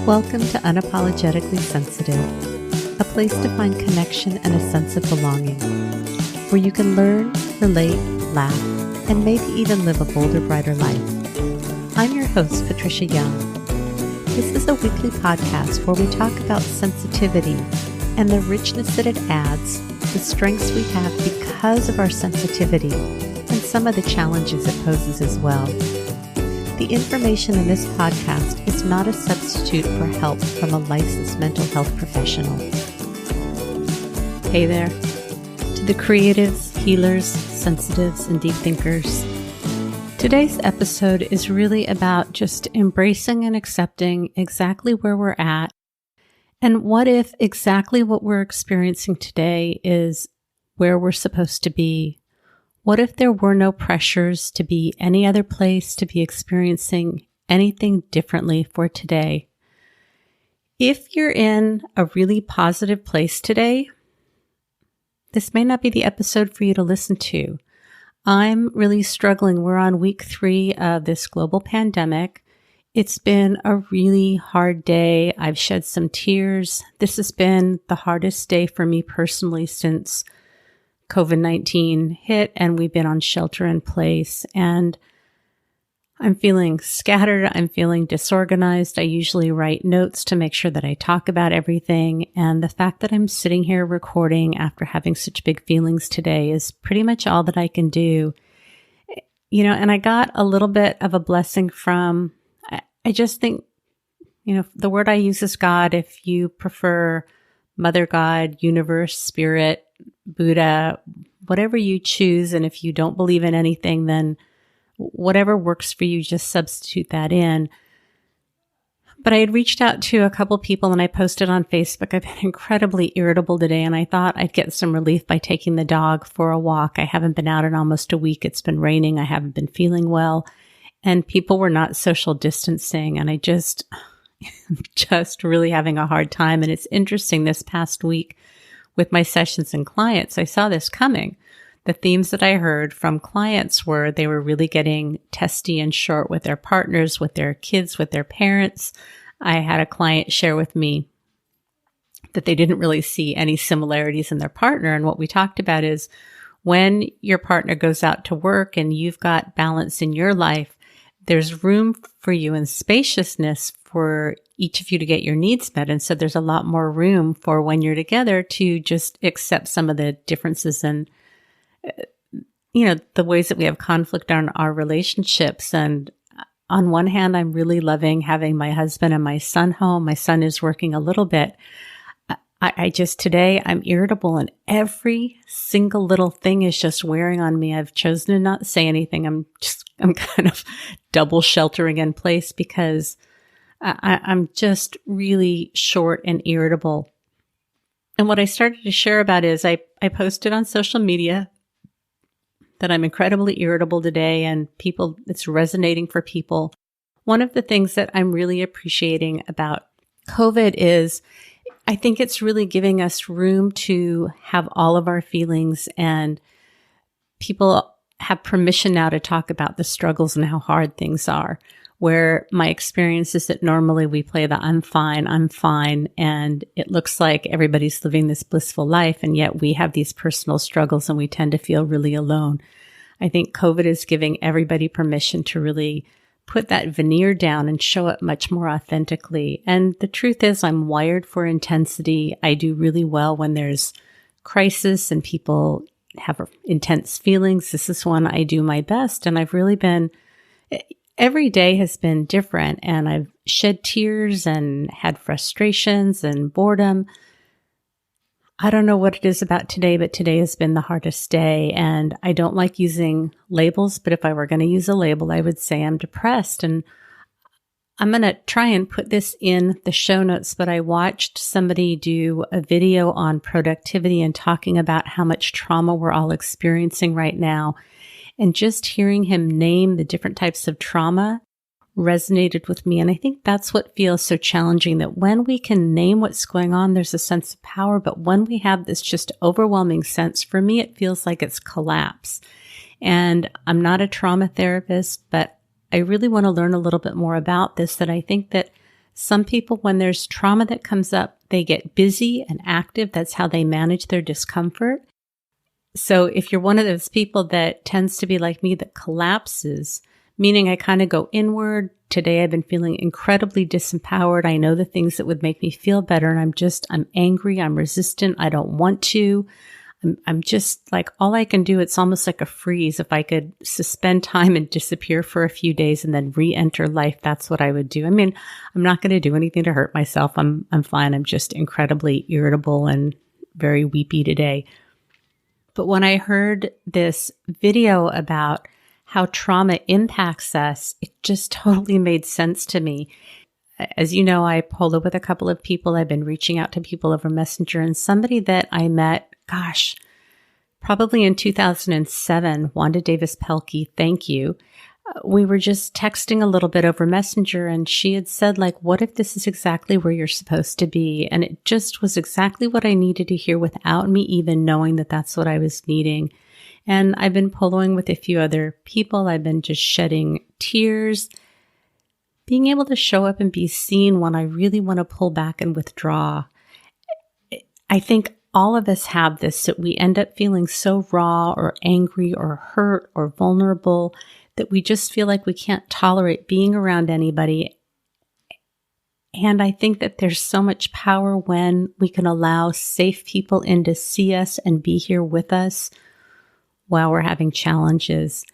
Welcome to Unapologetically Sensitive, a place to find connection and a sense of belonging, where you can learn, relate, laugh, and maybe even live a bolder, brighter life. I'm your host, Patricia Young. This is a weekly podcast where we talk about sensitivity and the richness that it adds, the strengths we have because of our sensitivity, and some of the challenges it poses as well. The information in this podcast is not a substitute for help from a licensed mental health professional. Hey there, to the creatives, healers, sensitives, and deep thinkers. Today's episode is really about just embracing and accepting exactly where we're at, and what if exactly what we're experiencing today is where we're supposed to be. What if there were no pressures to be any other place, to be experiencing anything differently for today? If you're in a really positive place today, this may not be the episode for you to listen to. I'm really struggling. We're on week 3 of this global pandemic. It's been a really hard day. I've shed some tears. This has been the hardest day for me personally since COVID-19 hit and we've been on shelter in place, and I'm feeling scattered. I'm feeling disorganized. I usually write notes to make sure that I talk about everything. And the fact that I'm sitting here recording after having such big feelings today is pretty much all that I can do. And I got a little bit of a blessing from, I just think, the word I use is God. If you prefer Mother God, universe, spirit, Buddha, whatever you choose. And if you don't believe in anything, then whatever works for you, just substitute that in. But I had reached out to a couple people and I posted on Facebook. I've been incredibly irritable today, and I thought I'd get some relief by taking the dog for a walk. I haven't been out in almost a week. It's been raining. I haven't been feeling well, and people were not social distancing. And I just really having a hard time. And it's interesting, this past week with my sessions and clients, I saw this coming. The themes that I heard from clients were they were really getting testy and short with their partners, with their kids, with their parents. I had a client share with me that they didn't really see any similarities in their partner. And what we talked about is when your partner goes out to work and you've got balance in your life, there's room for you and spaciousness for each of you to get your needs met. And so there's a lot more room for when you're together to just accept some of the differences and, the ways that we have conflict in our relationships. And on one hand, I'm really loving having my husband and my son home. My son is working a little bit. Today I'm irritable and every single little thing is just wearing on me. I've chosen to not say anything. I'm kind of double sheltering in place because I'm just really short and irritable. And what I started to share about is I posted on social media that I'm incredibly irritable today, and it's resonating for people. One of the things that I'm really appreciating about COVID is I think it's really giving us room to have all of our feelings, and people have permission now to talk about the struggles and how hard things are. Where my experience is that normally we play the I'm fine, and it looks like everybody's living this blissful life, and yet we have these personal struggles and we tend to feel really alone. I think COVID is giving everybody permission to really put that veneer down and show it much more authentically. And the truth is, I'm wired for intensity. I do really well when there's crisis and people have intense feelings. This is when I do my best, and I've really been... Every day has been different, and I've shed tears and had frustrations and boredom. I don't know what it is about today, but today has been the hardest day, and I don't like using labels, but if I were going to use a label, I would say I'm depressed. And I'm going to try and put this in the show notes, but I watched somebody do a video on productivity and talking about how much trauma we're all experiencing right now. And just hearing him name the different types of trauma resonated with me. And I think that's what feels so challenging, that when we can name what's going on, there's a sense of power. But when we have this just overwhelming sense, for me, it feels like it's collapse. And I'm not a trauma therapist, but I really want to learn a little bit more about this, that I think that Some people, when there's trauma that comes up, they get busy and active. That's how they manage their discomfort. So if you're one of those people that tends to be like me, that collapses, meaning I kind of go inward. Today I've been feeling incredibly disempowered. I know the things that would make me feel better, and I'm angry, I'm resistant, I don't want to. I'm just like, all I can do, it's almost like a freeze. If I could suspend time and disappear for a few days and then re-enter life, that's what I would do. I mean, I'm not going to do anything to hurt myself. I'm fine. I'm just incredibly irritable and very weepy today. But when I heard this video about how trauma impacts us, it just totally made sense to me. As you know, I polo with a couple of people. I've been reaching out to people over Messenger, and somebody that I met, probably in 2007, Wanda Davis Pelkey, thank you. We were just texting a little bit over Messenger, and she had said, like, what if this is exactly where you're supposed to be? And it just was exactly what I needed to hear without me even knowing that that's what I was needing. And I've been poloing with a few other people. I've been just shedding tears, being able to show up and be seen when I really want to pull back and withdraw. I think all of us have this, that we end up feeling so raw or angry or hurt or vulnerable that we just feel like we can't tolerate being around anybody. And I think that there's so much power when we can allow safe people in to see us and be here with us while we're having challenges.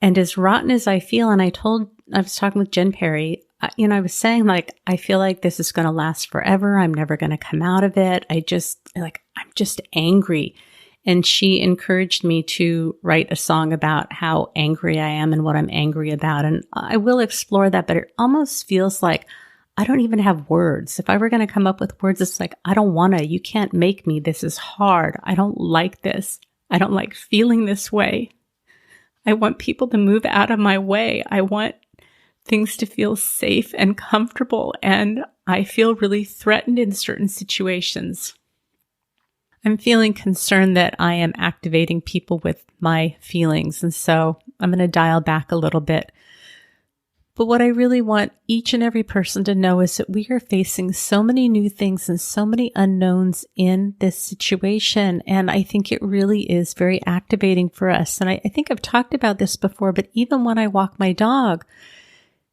And as rotten as I feel, and I was talking with Jen Perry, I was saying, like, I feel like this is going to last forever. I'm never going to come out of it. I'm just angry. And she encouraged me to write a song about how angry I am and what I'm angry about. And I will explore that, but it almost feels like I don't even have words. If I were going to come up with words, it's like, I don't want to. You can't make me. This is hard. I don't like this. I don't like feeling this way. I want people to move out of my way. I want things to feel safe and comfortable, and I feel really threatened in certain situations. I'm feeling concerned that I am activating people with my feelings, and so I'm going to dial back a little bit. But what I really want each and every person to know is that we are facing so many new things and so many unknowns in this situation, and I think it really is very activating for us. And I think I've talked about this before, but even when I walk my dog,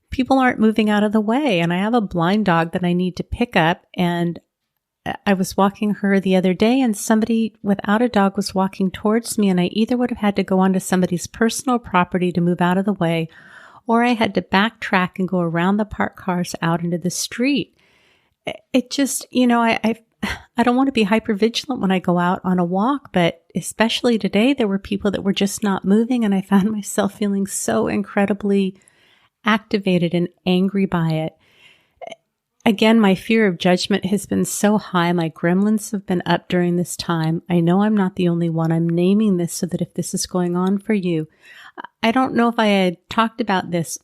people aren't moving out of the way. And I have a blind dog that I need to pick up. And I was walking her the other day, and somebody without a dog was walking towards me. And I either would have had to go onto somebody's personal property to move out of the way, or I had to backtrack and go around the parked cars out into the street. It just, I don't want to be hypervigilant when I go out on a walk, but especially today, there were people that were just not moving. And I found myself feeling so incredibly activated and angry by it. Again, my fear of judgment has been so high. My gremlins have been up during this time. I know I'm not the only one. I'm naming this so that if this is going on for you, I don't know if I had talked about this.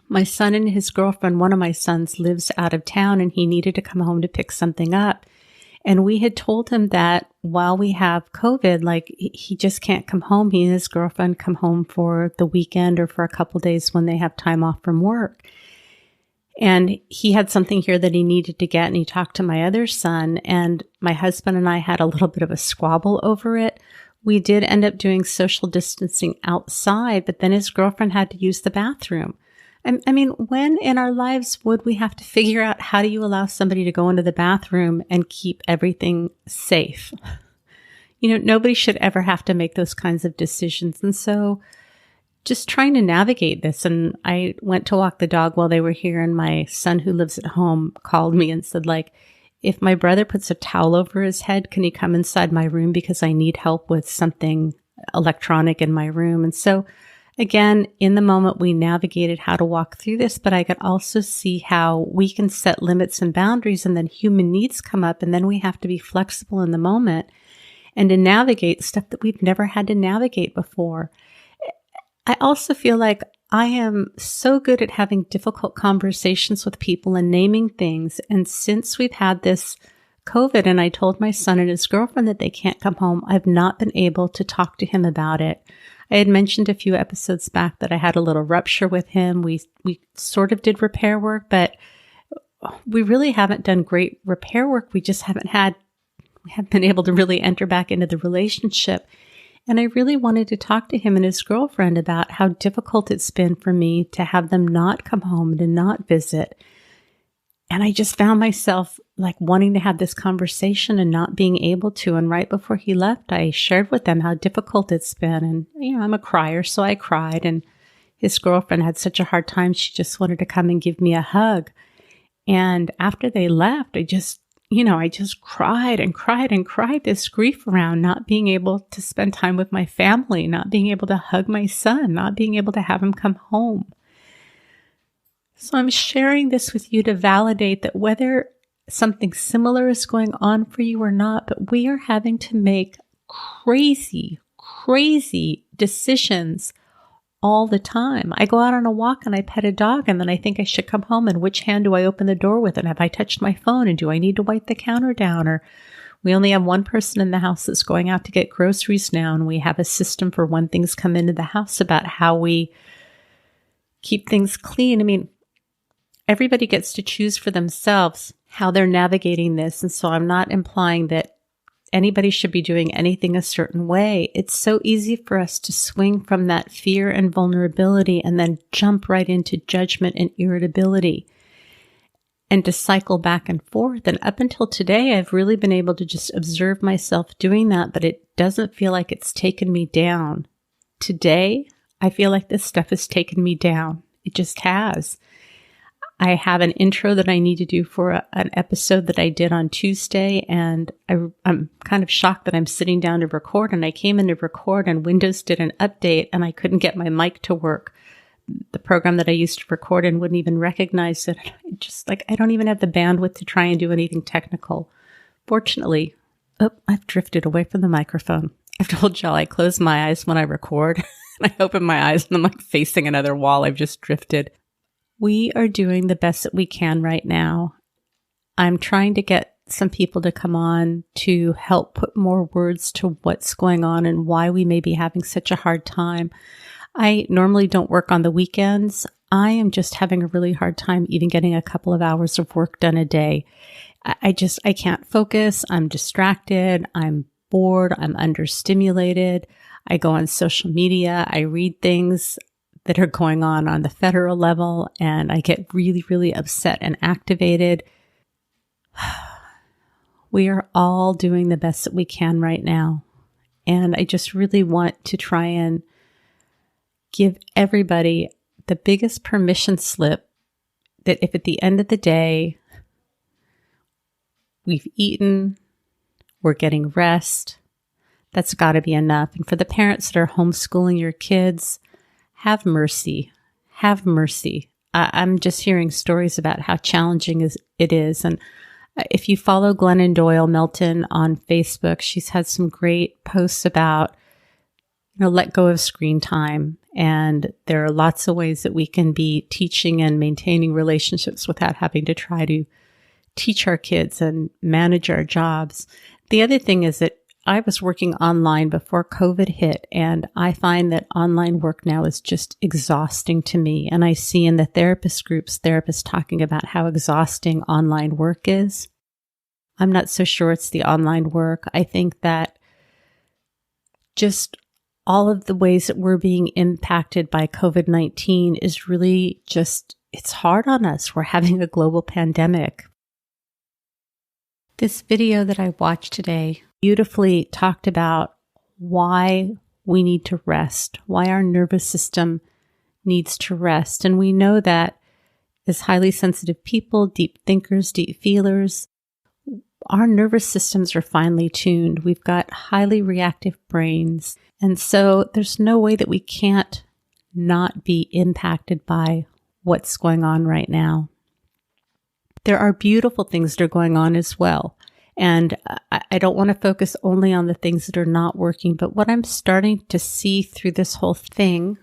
My son and his girlfriend, one of my sons lives out of town, and he needed to come home to pick something up. And we had told him that while we have COVID, like, he just can't come home. He and his girlfriend come home for the weekend or for a couple days when they have time off from work. And he had something here that he needed to get, and he talked to my other son, and my husband and I had a little bit of a squabble over it. We did end up doing social distancing outside, but then his girlfriend had to use the bathroom. I mean, when in our lives would we have to figure out how do you allow somebody to go into the bathroom and keep everything safe? Nobody should ever have to make those kinds of decisions. And so just trying to navigate this. And I went to walk the dog while they were here, and my son, who lives at home, called me and said, like, if my brother puts a towel over his head, can he come inside my room because I need help with something electronic in my room? And so again, in the moment, we navigated how to walk through this, but I could also see how we can set limits and boundaries, and then human needs come up, and then we have to be flexible in the moment and to navigate stuff that we've never had to navigate before. I also feel like I am so good at having difficult conversations with people and naming things. And since we've had this COVID, and I told my son and his girlfriend that they can't come home, I've not been able to talk to him about it. I had mentioned a few episodes back that I had a little rupture with him. We sort of did repair work, but we really haven't done great repair work. We just haven't been able to really enter back into the relationship. And I really wanted to talk to him and his girlfriend about how difficult it's been for me to have them not come home and to not visit. And I just found myself like wanting to have this conversation and not being able to. And right before he left, I shared with them how difficult it's been. And, I'm a crier, so I cried. And his girlfriend had such a hard time. She just wanted to come and give me a hug. And after they left, I just cried and cried and cried this grief around not being able to spend time with my family, not being able to hug my son, not being able to have him come home. So I'm sharing this with you to validate that whether something similar is going on for you or not, but we are having to make crazy, crazy decisions all the time. I go out on a walk and I pet a dog and then I think I should come home, and which hand do I open the door with? And have I touched my phone? And do I need to wipe the counter down? Or we only have one person in the house that's going out to get groceries now, and we have a system for when things come into the house about how we keep things clean. I mean, everybody gets to choose for themselves how they're navigating this. And so I'm not implying that anybody should be doing anything a certain way. It's so easy for us to swing from that fear and vulnerability and then jump right into judgment and irritability and to cycle back and forth. And up until today, I've really been able to just observe myself doing that, but it doesn't feel like it's taken me down. Today, I feel like this stuff has taken me down. It just has. I have an intro that I need to do for an episode that I did on Tuesday, and I'm kind of shocked that I'm sitting down to record, and I came in to record and Windows did an update and I couldn't get my mic to work. The program that I used to record in wouldn't even recognize it. I don't even have the bandwidth to try and do anything technical. Fortunately, I've drifted away from the microphone. I've told y'all I close my eyes when I record and I open my eyes and I'm like facing another wall. I've just drifted. We are doing the best that we can right now. I'm trying to get some people to come on to help put more words to what's going on and why we may be having such a hard time. I normally don't work on the weekends. I am just having a really hard time even getting a couple of hours of work done a day. I can't focus. I'm distracted. I'm bored. I'm understimulated. I go on social media. I read things that are going on the federal level, and I get really, really upset and activated. We are all doing the best that we can right now. And I just really want to try and give everybody the biggest permission slip that if at the end of the day, we've eaten, we're getting rest, that's got to be enough. And for the parents that are homeschooling your kids, have mercy. Have mercy. I'm just hearing stories about how challenging it is. And if you follow Glennon Doyle Melton on Facebook, she's had some great posts about, let go of screen time. And there are lots of ways that we can be teaching and maintaining relationships without having to try to teach our kids and manage our jobs. The other thing is that I was working online before COVID hit, and I find that online work now is just exhausting to me. And I see in the therapist groups, therapists talking about how exhausting online work is. I'm not so sure it's the online work. I think that just all of the ways that we're being impacted by COVID-19 is really just, it's hard on us. We're having a global pandemic. This video that I watched today beautifully talked about why we need to rest, why our nervous system needs to rest. And we know that as highly sensitive people, deep thinkers, deep feelers, our nervous systems are finely tuned. We've got highly reactive brains. And so there's no way that we can't not be impacted by what's going on right now. There are beautiful things that are going on as well. And I don't want to focus only on the things that are not working, but what I'm starting to see through this whole thing,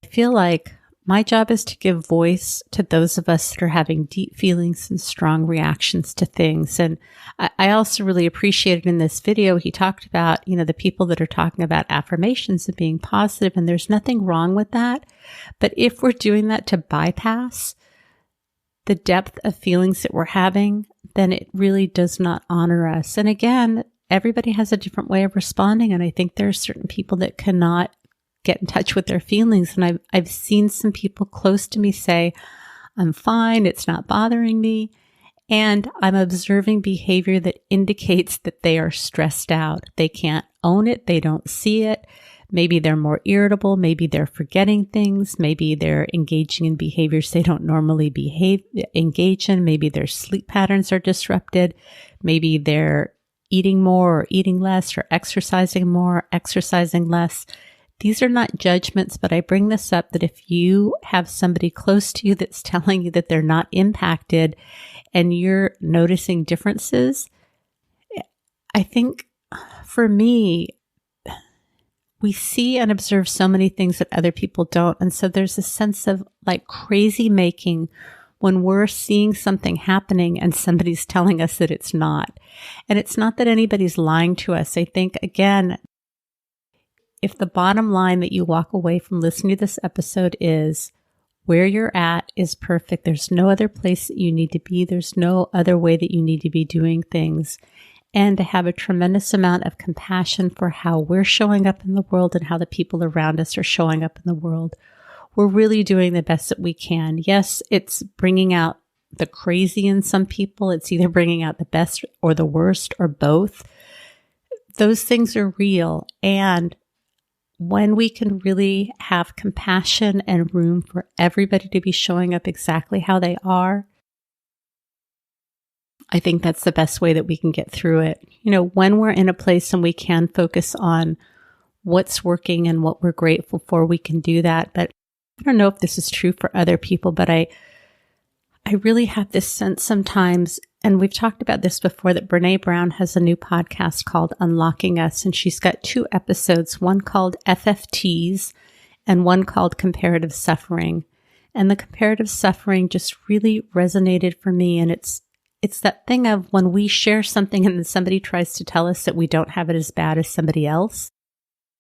I feel like My job is to give voice to those of us that are having deep feelings and strong reactions to things. And I also really appreciated in this video, he talked about, the people that are talking about affirmations and being positive, and there's nothing wrong with that. But if we're doing that to bypass the depth of feelings that we're having, then it really does not honor us. And again, everybody has a different way of responding. And I think there are certain people that cannot get in touch with their feelings. And I've seen some people close to me say, I'm fine, it's not bothering me. And I'm observing behavior that indicates that they are stressed out. They can't own it. They don't see it. Maybe they're more irritable. Maybe they're forgetting things. Maybe they're engaging in behaviors they don't normally engage in. Maybe their sleep patterns are disrupted. Maybe they're eating more or eating less, or exercising more, exercising less. These are not judgments, but I bring this up that if you have somebody close to you that's telling you that they're not impacted and you're noticing differences, I think for me, we see and observe so many things that other people don't. And so there's a sense of like crazy making when we're seeing something happening and somebody's telling us that it's not. And it's not that anybody's lying to us. I think, again, if the bottom line that you walk away from listening to this episode is where you're at is perfect, there's no other place that you need to be, there's no other way that you need to be doing things, and to have a tremendous amount of compassion for how we're showing up in the world and how the people around us are showing up in the world, we're really doing the best that we can. Yes, it's bringing out the crazy in some people. It's either bringing out the best or the worst or both. Those things are real. And when we can really have compassion and room for everybody to be showing up exactly how they are, I think that's the best way that we can get through it. When we're in a place and we can focus on what's working and what we're grateful for, we can do that. But I don't know if this is true for other people, but I really have this sense sometimes, and we've talked about this before, that Brené Brown has a new podcast called Unlocking Us, and she's got 2 episodes, one called FFTs and one called Comparative Suffering. And the comparative suffering just really resonated for me. And it's that thing of when we share something and then somebody tries to tell us that we don't have it as bad as somebody else,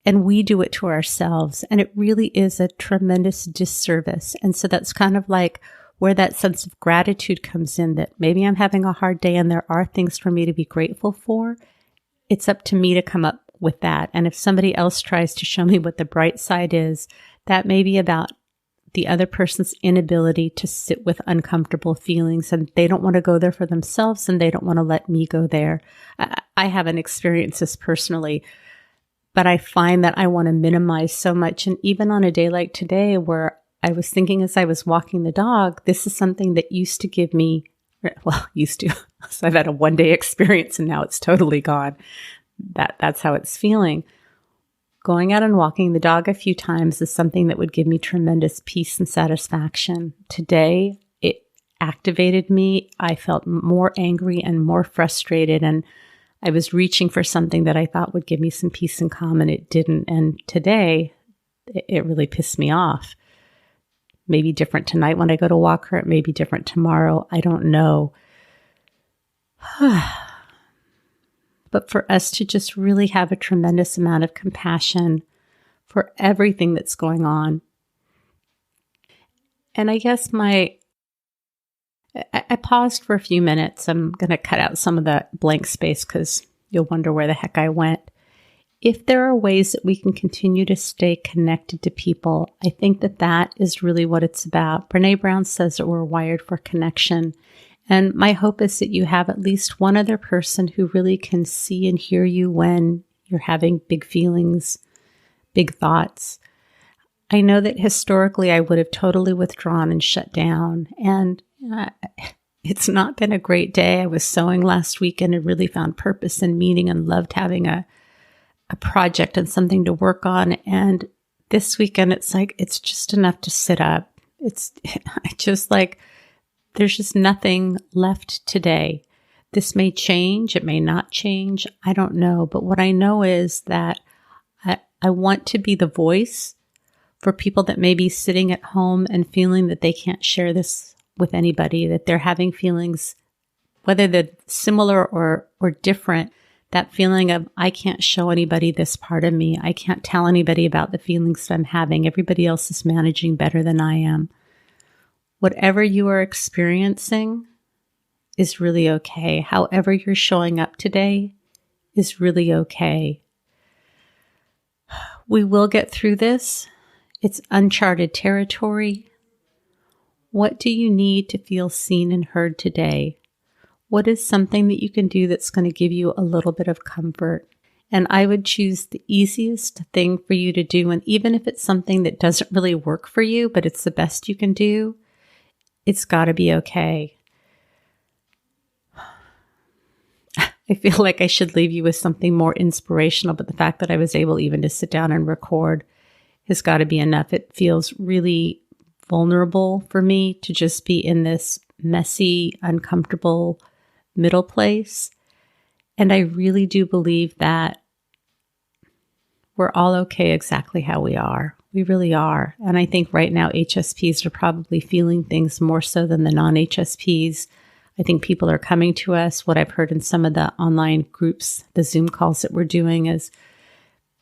and we do it to ourselves. And it really is a tremendous disservice. And so that's kind of like where that sense of gratitude comes in, that maybe I'm having a hard day and there are things for me to be grateful for. It's up to me to come up with that. And if somebody else tries to show me what the bright side is, that may be about the other person's inability to sit with uncomfortable feelings, and they don't want to go there for themselves and they don't want to let me go there. I haven't experienced this personally, but I find that I want to minimize so much. And even on a day like today, where I was thinking as I was walking the dog, this is something that used to give me, so I've had a one-day experience and now it's totally gone. That's how it's feeling. Going out and walking the dog a few times is something that would give me tremendous peace and satisfaction. Today, it activated me. I felt more angry and more frustrated, and I was reaching for something that I thought would give me some peace and calm, and it didn't. And today, it really pissed me off. Maybe different tonight when I go to walk her. It may be different tomorrow. I don't know. But for us to just really have a tremendous amount of compassion for everything that's going on. And I guess I paused for a few minutes. I'm going to cut out some of the blank space because you'll wonder where the heck I went. If there are ways that we can continue to stay connected to people, I think that is really what it's about. Brené Brown says that we're wired for connection. And my hope is that you have at least one other person who really can see and hear you when you're having big feelings, big thoughts. I know that historically I would have totally withdrawn and shut down. And it's not been a great day. I was sewing last weekend and really found purpose and meaning and loved having a project and something to work on. And this weekend, it's just enough to sit up. There's just nothing left today. This may change. It may not change. I don't know. But what I know is that I want to be the voice For people that may be sitting at home and feeling that they can't share this with anybody, that they're having feelings, whether they're similar or different, that feeling of, I can't show anybody this part of me. I can't tell anybody about the feelings that I'm having. Everybody else is managing better than I am. Whatever you are experiencing is really okay. However you're showing up today is really okay. We will get through this. It's uncharted territory. What do you need to feel seen and heard today? What is something that you can do that's going to give you a little bit of comfort? And I would choose the easiest thing for you to do. And even if it's something that doesn't really work for you, but it's the best you can do, it's got to be okay. I feel like I should leave you with something more inspirational, but the fact that I was able even to sit down and record has got to be enough. It feels really vulnerable for me to just be in this messy, uncomfortable middle place. And I really do believe that we're all okay exactly how we are. We really are. And I think right now HSPs are probably feeling things more so than the non-HSPs. I think people are coming to us. What I've heard in some of the online groups, the Zoom calls that we're doing, is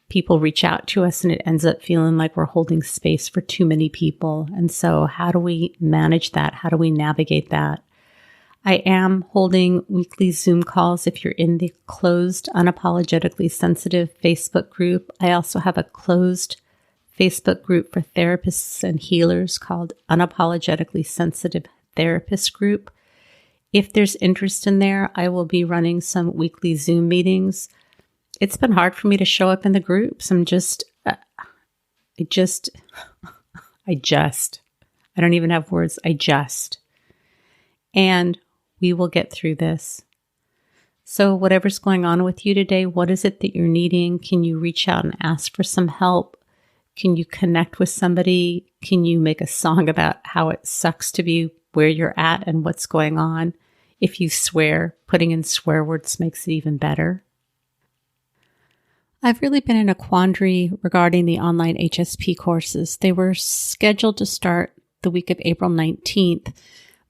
people reach out to us and it ends up feeling like we're holding space for too many people. And so how do we manage that? How do we navigate that? I am holding weekly Zoom calls if you're in the closed Unapologetically Sensitive Facebook group. I also have a closed Facebook group for therapists and healers called Unapologetically Sensitive Therapist Group. If there's interest in there, I will be running some weekly Zoom meetings. It's been hard for me to show up in the groups. I don't even have words. And we will get through this. So whatever's going on with you today, what is it that you're needing? Can you reach out and ask for some help? Can you connect with somebody? Can you make a song about how it sucks to be where you're at and what's going on? If you swear, putting in swear words makes it even better. I've really been in a quandary regarding the online HSP courses. They were scheduled to start the week of April 19th.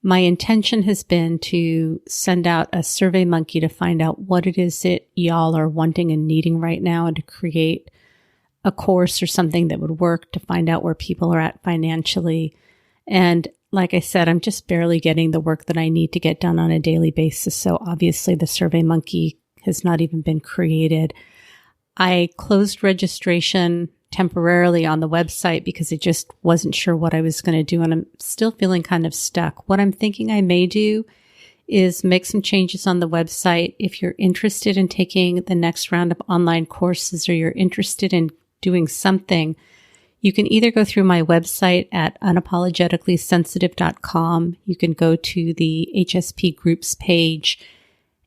My intention has been to send out a SurveyMonkey to find out what it is that y'all are wanting and needing right now, and to create a course or something that would work to find out where people are at financially. And like I said, I'm just barely getting the work that I need to get done on a daily basis. So obviously the SurveyMonkey has not even been created. I closed registration temporarily on the website because I just wasn't sure what I was going to do. And I'm still feeling kind of stuck. What I'm thinking I may do is make some changes on the website. If you're interested in taking the next round of online courses, or you're interested in doing something, you can either go through my website at unapologeticallysensitive.com. You can go to the HSP groups page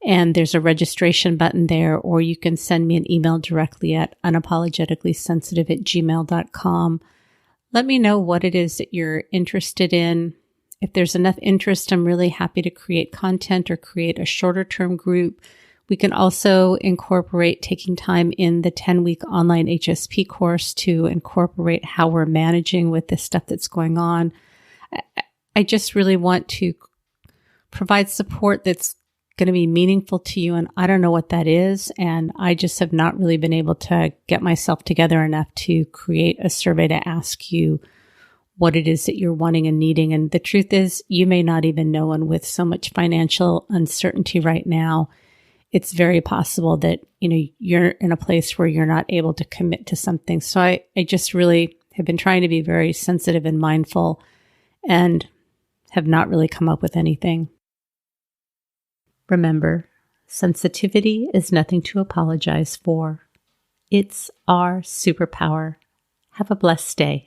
and there's a registration button there, or you can send me an email directly at unapologeticallysensitive@gmail.com. Let me know what it is that you're interested in. If there's enough interest, I'm really happy to create content or create a shorter term group. We can also incorporate taking time in the 10-week online HSP course to incorporate how we're managing with this stuff that's going on. I just really want to provide support that's going to be meaningful to you, and I don't know what that is, and I just have not really been able to get myself together enough to create a survey to ask you what it is that you're wanting and needing. And the truth is, you may not even know, and with so much financial uncertainty right now, it's very possible that, you're in a place where you're not able to commit to something. So I just really have been trying to be very sensitive and mindful and have not really come up with anything. Remember, sensitivity is nothing to apologize for. It's our superpower. Have a blessed day.